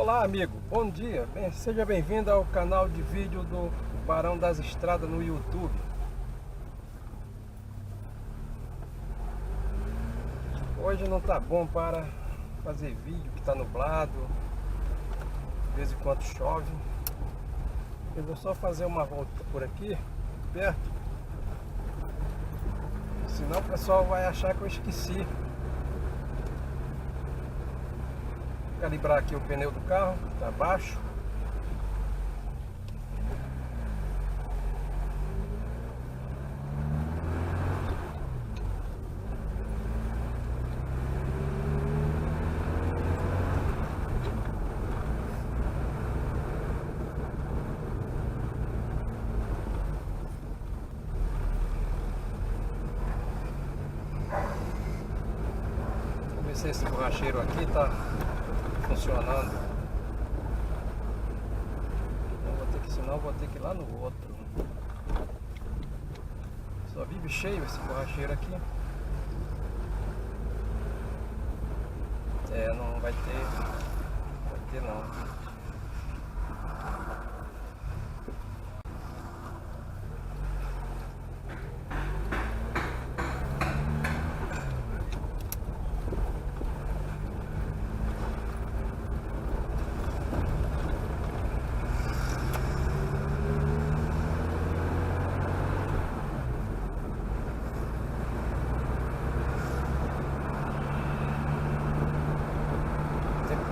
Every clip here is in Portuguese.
Olá amigo, bom dia, seja bem-vindo ao canal de vídeo do Barão das Estradas no YouTube. Hoje não tá bom para fazer vídeo, que tá nublado, de vez em quando chove. Eu vou só fazer uma volta por aqui, perto, senão o pessoal vai achar que eu esqueci. Calibrar aqui o pneu do carro, tá baixo. Vou ver se esse borracheiro aqui tá funcionando. Senão vou ter que ir lá no outro. Só vive cheio esse borracheiro aqui. Não vai ter não.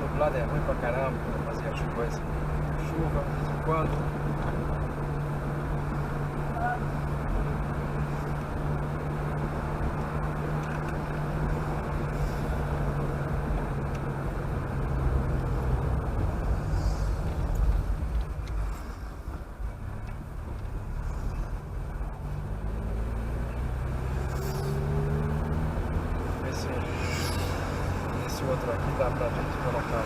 Nublado é ruim pra caramba pra fazer as coisas. Chuva de vez em quando. Esse outro aqui dá pra gente colocar.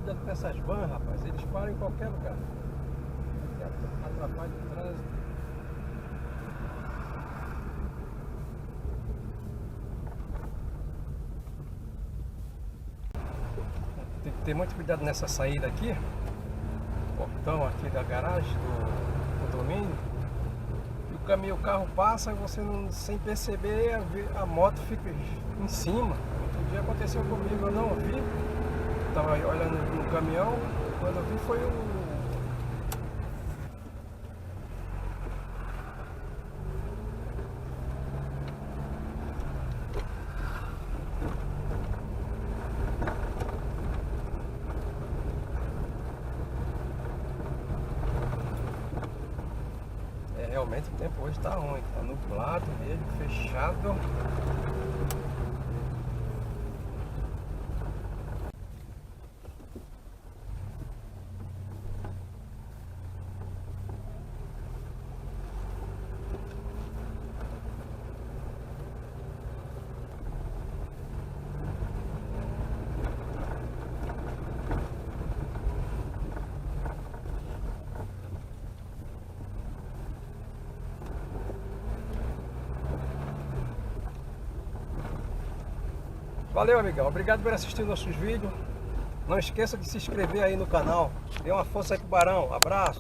cuidado com essas vans, rapaz. Eles param em qualquer lugar. Atrapalha o trânsito. Tem que ter muito cuidado nessa saída aqui. Portão aqui da garagem do condomínio. O carro passa e você não, sem perceber a moto fica em cima. Outro dia aconteceu comigo, eu não vi. Estava olhando no caminhão, quando eu vi foi o. Realmente o tempo hoje está ruim, está nublado mesmo, fechado. Valeu, amigão. Obrigado por assistir nossos vídeos. Não esqueça de se inscrever aí no canal. Dê uma força aí pro Barão. Abraço.